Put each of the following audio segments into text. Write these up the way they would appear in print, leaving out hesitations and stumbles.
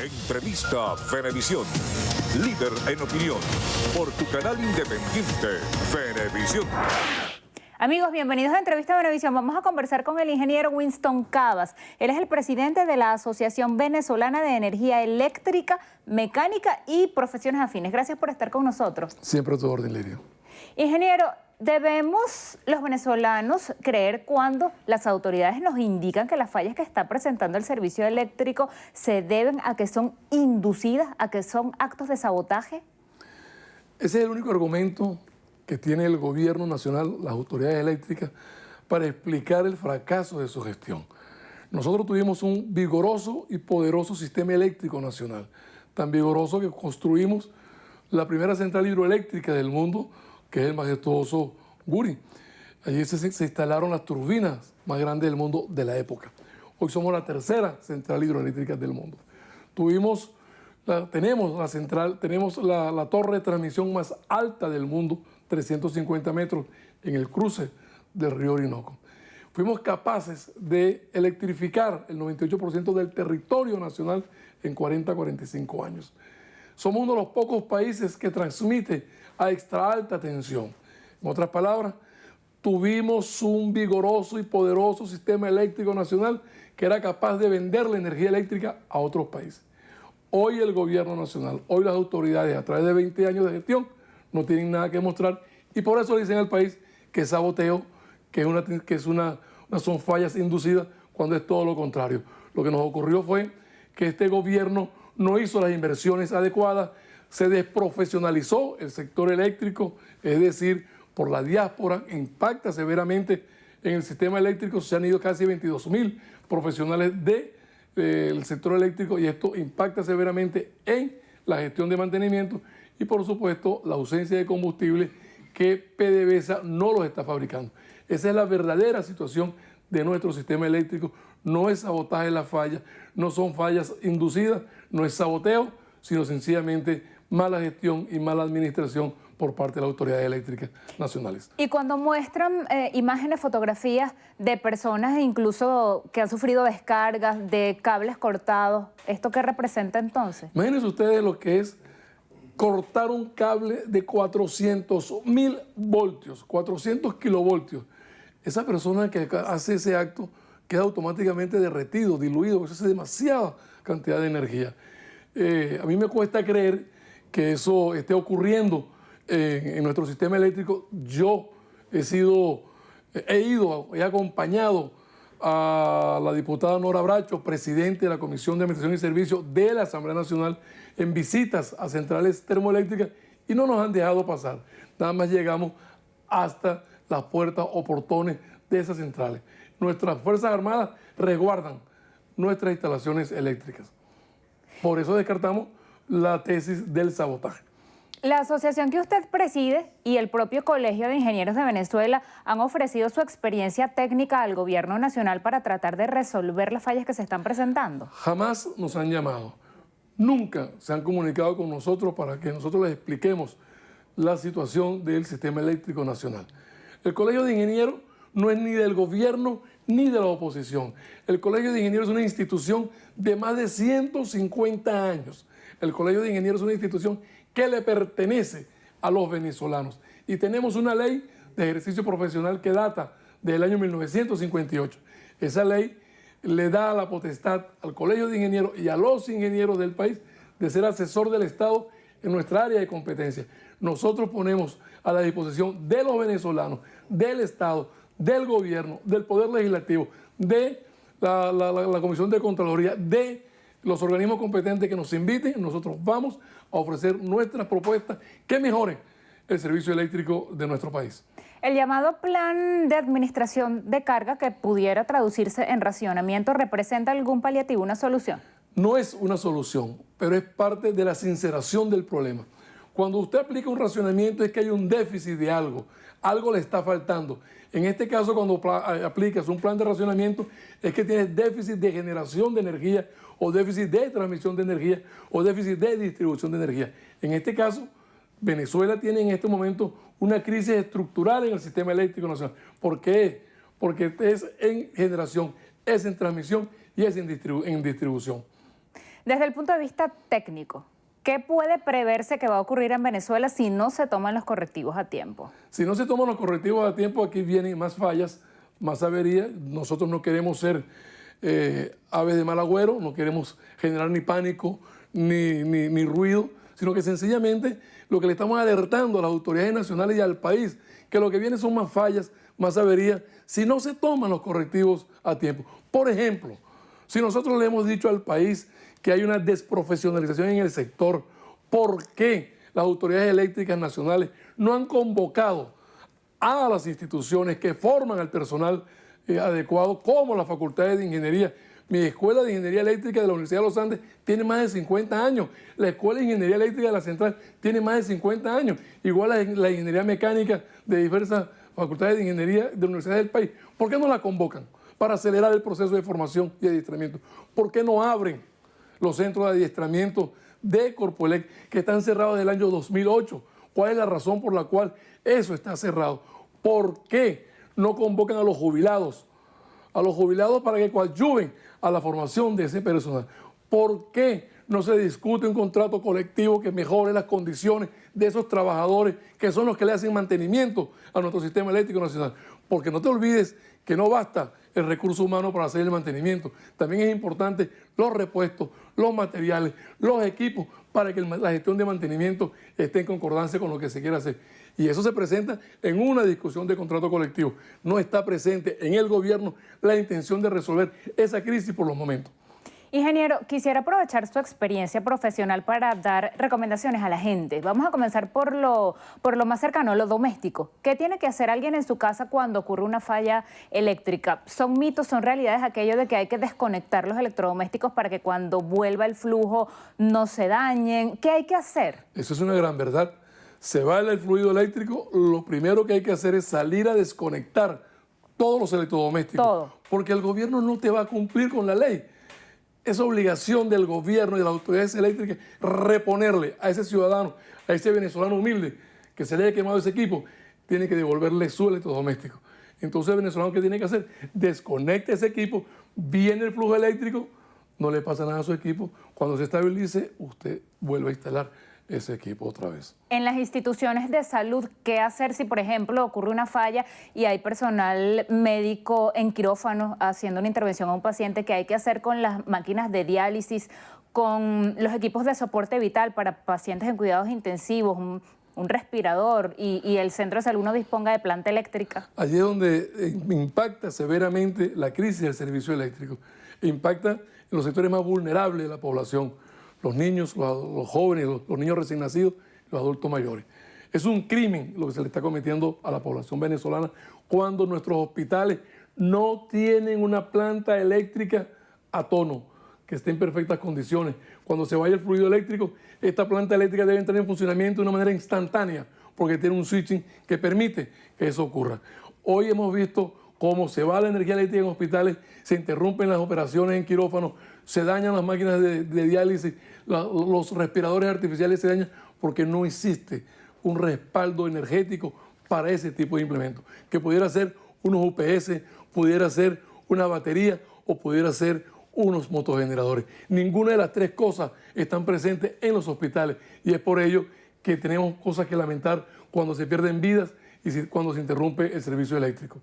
Entrevista Venevisión. Líder en opinión. Por tu canal independiente, Venevisión. Amigos, bienvenidos a Entrevista Venevisión. Vamos a conversar con el ingeniero Winston Cavas. Él es el presidente de la Asociación Venezolana de Energía Eléctrica, Mecánica y Profesiones Afines. Gracias por estar con nosotros. Siempre a tu orden, Lirio. Ingeniero, ¿debemos los venezolanos creer cuando las autoridades nos indican que las fallas que está presentando el servicio eléctrico se deben a que son inducidas, a que son actos de sabotaje? Ese es el único argumento que tiene el gobierno nacional, las autoridades eléctricas, para explicar el fracaso de su gestión. Nosotros tuvimos un vigoroso y poderoso sistema eléctrico nacional, tan vigoroso que construimos la primera central hidroeléctrica del mundo, que es el majestuoso Guri. Allí se instalaron las turbinas más grandes del mundo de la época. Hoy somos la tercera central hidroeléctrica del mundo. Tenemos la torre de transmisión más alta del mundo, 350 metros, en el cruce del río Orinoco. Fuimos capaces de electrificar el 98% del territorio nacional en 45 años. Somos uno de los pocos países que transmite a extra alta tensión. En otras palabras, tuvimos un vigoroso y poderoso sistema eléctrico nacional que era capaz de vender la energía eléctrica a otros países. Hoy el gobierno nacional, hoy las autoridades, a través de 20 años de gestión, no tienen nada que mostrar y por eso le dicen al país que es saboteo, son fallas inducidas, cuando es todo lo contrario. Lo que nos ocurrió fue que este gobierno no hizo las inversiones adecuadas, se desprofesionalizó el sector eléctrico, es decir, por la diáspora, impacta severamente en el sistema eléctrico. Se han ido casi 22.000 profesionales del sector eléctrico y esto impacta severamente en la gestión de mantenimiento y, por supuesto, la ausencia de combustible que PDVSA no los está fabricando. Esa es la verdadera situación de nuestro sistema eléctrico. No es sabotaje las fallas, no son fallas inducidas, no es saboteo, sino sencillamente mala gestión y mala administración por parte de las autoridades eléctricas nacionales. Y cuando muestran imágenes, fotografías de personas incluso que han sufrido descargas de cables cortados, ¿esto qué representa entonces? Imagínense ustedes lo que es cortar un cable de 400.000 voltios, 400 kilovoltios. Esa persona que hace ese acto queda automáticamente derretido, diluido, porque eso es demasiada cantidad de energía. A mí me cuesta creer que eso esté ocurriendo en nuestro sistema eléctrico. Yo he acompañado a la diputada Nora Bracho, presidente de la Comisión de Administración y Servicios de la Asamblea Nacional, en visitas a centrales termoeléctricas y no nos han dejado pasar. Nada más llegamos hasta las puertas o portones de esas centrales. Nuestras Fuerzas Armadas resguardan nuestras instalaciones eléctricas. Por eso descartamos la tesis del sabotaje. La asociación que usted preside y el propio Colegio de Ingenieros de Venezuela han ofrecido su experiencia técnica al gobierno nacional para tratar de resolver las fallas que se están presentando. Jamás nos han llamado, nunca se han comunicado con nosotros para que nosotros les expliquemos la situación del sistema eléctrico nacional. El Colegio de Ingenieros no es ni del gobierno ni de la oposición. El Colegio de Ingenieros es una institución de más de 150 años. El Colegio de Ingenieros es una institución que le pertenece a los venezolanos. Y tenemos una ley de ejercicio profesional que data del año 1958. Esa ley le da la potestad al Colegio de Ingenieros y a los ingenieros del país de ser asesor del Estado en nuestra área de competencia. Nosotros ponemos a la disposición de los venezolanos, del Estado, del gobierno, del Poder Legislativo, de la Comisión de Contraloría, de los organismos competentes que nos inviten. Nosotros vamos a ofrecer nuestras propuestas que mejoren el servicio eléctrico de nuestro país. El llamado plan de administración de carga, que pudiera traducirse en racionamiento, ¿representa algún paliativo, una solución? No es una solución, pero es parte de la sinceración del problema. Cuando usted aplica un racionamiento es que hay un déficit de algo, algo le está faltando. En este caso, cuando aplicas un plan de racionamiento, es que tienes déficit de generación de energía o déficit de transmisión de energía o déficit de distribución de energía. En este caso, Venezuela tiene en este momento una crisis estructural en el sistema eléctrico nacional. ¿Por qué? Porque es en generación, es en transmisión y es en distribución. Desde el punto de vista técnico, ¿qué puede preverse que va a ocurrir en Venezuela si no se toman los correctivos a tiempo? Si no se toman los correctivos a tiempo, aquí vienen más fallas, más averías. Nosotros no queremos ser aves de mal agüero, no queremos generar ni pánico ni ruido, sino que sencillamente lo que le estamos alertando a las autoridades nacionales y al país, que lo que viene son más fallas, más averías, si no se toman los correctivos a tiempo. Por ejemplo, si nosotros le hemos dicho al país que hay una desprofesionalización en el sector, ¿por qué las autoridades eléctricas nacionales no han convocado a las instituciones que forman al personal adecuado, como las facultades de ingeniería? Mi escuela de ingeniería eléctrica de la Universidad de los Andes tiene más de 50 años. La escuela de ingeniería eléctrica de la Central tiene más de 50 años. Igual la ingeniería mecánica de diversas facultades de ingeniería de universidades del país. ¿Por qué no la convocan para acelerar el proceso de formación y adiestramiento? ¿Por qué no abren los centros de adiestramiento de Corpoelec que están cerrados desde el año 2008? ¿Cuál es la razón por la cual eso está cerrado? ¿Por qué no convocan a los jubilados para que coadyuven a la formación de ese personal? ¿Por qué no se discute un contrato colectivo que mejore las condiciones de esos trabajadores que son los que le hacen mantenimiento a nuestro sistema eléctrico nacional? Porque no te olvides que no basta el recurso humano para hacer el mantenimiento. También es importante los repuestos, los materiales, los equipos para que la gestión de mantenimiento esté en concordancia con lo que se quiere hacer. Y eso se presenta en una discusión de contrato colectivo. No está presente en el gobierno la intención de resolver esa crisis por los momentos. Ingeniero, quisiera aprovechar su experiencia profesional para dar recomendaciones a la gente. Vamos a comenzar por lo más cercano, lo doméstico. ¿Qué tiene que hacer alguien en su casa cuando ocurre una falla eléctrica? ¿Son mitos, son realidades aquello de que hay que desconectar los electrodomésticos para que cuando vuelva el flujo no se dañen? ¿Qué hay que hacer? Eso es una gran verdad. Se va el fluido eléctrico, lo primero que hay que hacer es salir a desconectar todos los electrodomésticos. Todo. Porque el gobierno no te va a cumplir con la ley. Es obligación del gobierno y de las autoridades eléctricas reponerle a ese ciudadano, a ese venezolano humilde que se le haya quemado ese equipo, tiene que devolverle su electrodoméstico. Entonces el venezolano, ¿qué tiene que hacer? Desconecta ese equipo, viene el flujo eléctrico, no le pasa nada a su equipo. Cuando se estabilice, usted vuelve a instalar ese equipo otra vez. En las instituciones de salud, ¿qué hacer si, por ejemplo, ocurre una falla y hay personal médico en quirófano haciendo una intervención a un paciente? ¿Qué hay que hacer con las máquinas de diálisis, con los equipos de soporte vital para pacientes en cuidados intensivos, un respirador y el centro de salud no disponga de planta eléctrica? Allí es donde impacta severamente la crisis del servicio eléctrico. Impacta en los sectores más vulnerables de la población. Los niños, los jóvenes, los niños recién nacidos, los adultos mayores. Es un crimen lo que se le está cometiendo a la población venezolana cuando nuestros hospitales no tienen una planta eléctrica a tono, que esté en perfectas condiciones. Cuando se vaya el fluido eléctrico, esta planta eléctrica debe entrar en funcionamiento de una manera instantánea, porque tiene un switching que permite que eso ocurra. Hoy hemos visto cómo se va la energía eléctrica en hospitales, se interrumpen las operaciones en quirófanos, se dañan las máquinas de diálisis, los respiradores artificiales se dañan porque no existe un respaldo energético para ese tipo de implementos, que pudiera ser unos UPS, pudiera ser una batería o pudiera ser unos motogeneradores. Ninguna de las tres cosas están presentes en los hospitales y es por ello que tenemos cosas que lamentar cuando se pierden vidas y cuando se interrumpe el servicio eléctrico.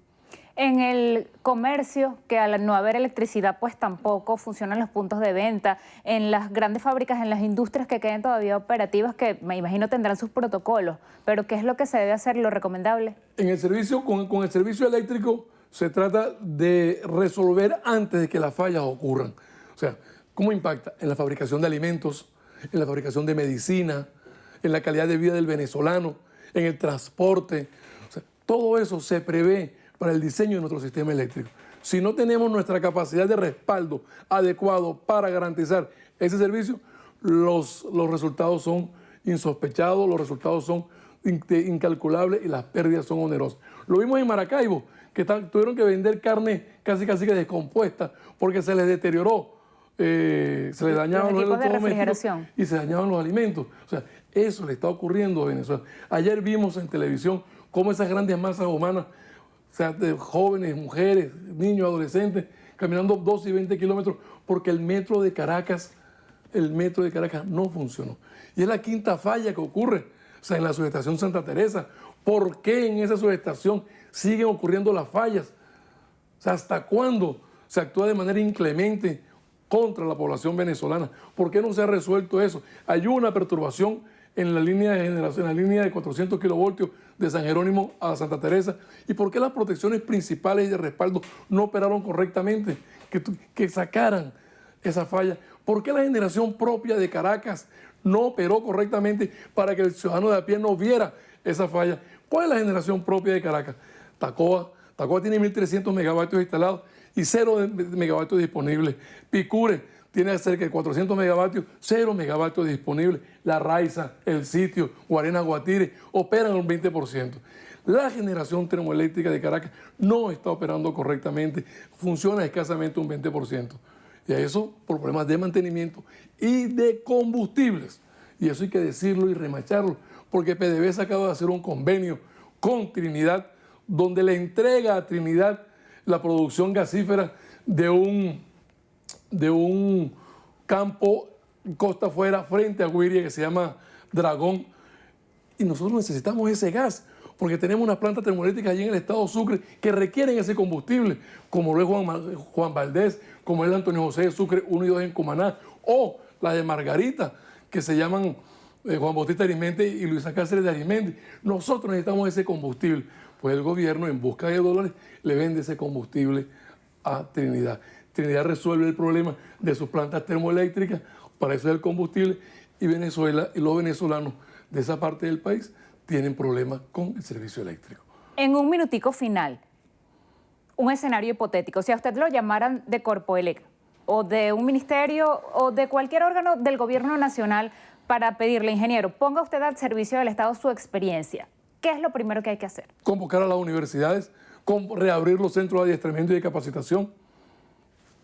En el comercio, que al no haber electricidad, pues tampoco funcionan los puntos de venta. En las grandes fábricas, en las industrias que queden todavía operativas, que me imagino tendrán sus protocolos. Pero ¿qué es lo que se debe hacer, lo recomendable? En el servicio, con el servicio eléctrico se trata de resolver antes de que las fallas ocurran. O sea, ¿cómo impacta? En la fabricación de alimentos, en la fabricación de medicina, en la calidad de vida del venezolano, en el transporte. O sea, todo eso se prevé para el diseño de nuestro sistema eléctrico. Si no tenemos nuestra capacidad de respaldo adecuado para garantizar ese servicio, los resultados son insospechados, los resultados son incalculables y las pérdidas son onerosas. Lo vimos en Maracaibo, que tuvieron que vender carne casi que descompuesta porque se les deterioró, se les dañaban los electrodomésticos y se dañaban los alimentos. O sea, eso le está ocurriendo a Venezuela. Ayer vimos en televisión cómo esas grandes masas humanas, o sea, de jóvenes, mujeres, niños, adolescentes, caminando 12 y 20 kilómetros porque el metro de Caracas el metro de Caracas no funcionó. Y es la quinta falla que ocurre, o sea, en la subestación Santa Teresa. ¿Por qué en esa subestación siguen ocurriendo las fallas? O sea, ¿hasta cuándo se actúa de manera inclemente contra la población venezolana? ¿Por qué no se ha resuelto eso? Hay una perturbación en la línea de generación, en la línea de 400 kilovoltios de San Jerónimo a Santa Teresa. ¿Y por qué las protecciones principales y de respaldo no operaron correctamente? Que sacaran esa falla. ¿Por qué la generación propia de Caracas no operó correctamente para que el ciudadano de a pie no viera esa falla? ¿Cuál es la generación propia de Caracas? Tacoa tiene 1.300 megavatios instalados y 0 megavatios disponibles. Picure tiene cerca de 400 megavatios, 0 megavatios disponibles. La Raiza, El Sitio, Guarena, Guatire operan un 20%. La generación termoeléctrica de Caracas no está operando correctamente, funciona escasamente un 20%. Y a eso por problemas de mantenimiento y de combustibles. Y eso hay que decirlo y remacharlo, porque PDVSA acaba de hacer un convenio con Trinidad, donde le entrega a Trinidad la producción gasífera de un campo costa afuera frente a Guiria que se llama Dragón. Y nosotros necesitamos ese gas, porque tenemos unas plantas termoeléctricas allí en el estado Sucre que requieren ese combustible, como lo es Juan Valdés, como es el Antonio José de Sucre 1 y 2 en Cumaná, o la de Margarita, que se llaman Juan Bautista Arismendi y Luisa Cáceres de Arismendi. Nosotros necesitamos ese combustible. Pues el gobierno, en busca de dólares, le vende ese combustible a Trinidad. Trinidad resuelve el problema de sus plantas termoeléctricas, para eso es el combustible, y Venezuela y los venezolanos de esa parte del país tienen problemas con el servicio eléctrico. En un minutico final, un escenario hipotético, si a usted lo llamaran de Corpoelec o de un ministerio o de cualquier órgano del gobierno nacional para pedirle, ingeniero, ponga usted al servicio del Estado su experiencia, ¿qué es lo primero que hay que hacer? Convocar a las universidades, reabrir los centros de adiestramiento y de capacitación,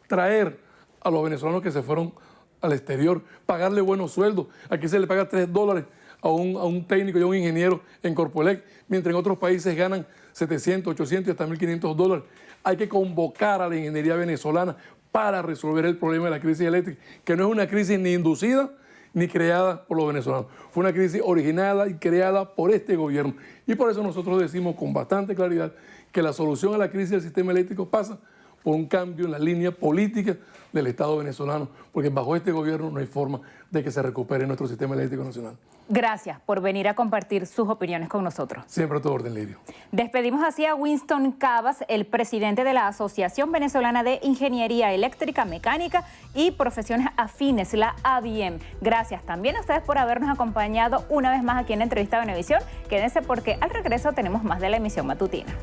traer a los venezolanos que se fueron al exterior, pagarle buenos sueldos. Aquí se le paga $3 a un técnico y a un ingeniero en Corpoelec, mientras en otros países ganan 700, 800 y hasta $1.500. Hay que convocar a la ingeniería venezolana para resolver el problema de la crisis eléctrica, que no es una crisis ni inducida ni creada por los venezolanos. Fue una crisis originada y creada por este gobierno. Y por eso nosotros decimos con bastante claridad que la solución a la crisis del sistema eléctrico pasa por un cambio en la línea política del Estado venezolano, porque bajo este gobierno no hay forma de que se recupere nuestro sistema eléctrico nacional. Gracias por venir a compartir sus opiniones con nosotros. Siempre a tu orden, Lirio. Despedimos así a Winston Cabas, el presidente de la Asociación Venezolana de Ingeniería Eléctrica, Mecánica y Profesiones Afines, la ABIEM. Gracias también a ustedes por habernos acompañado una vez más aquí en la entrevista de Venevisión. Quédense porque al regreso tenemos más de la emisión matutina.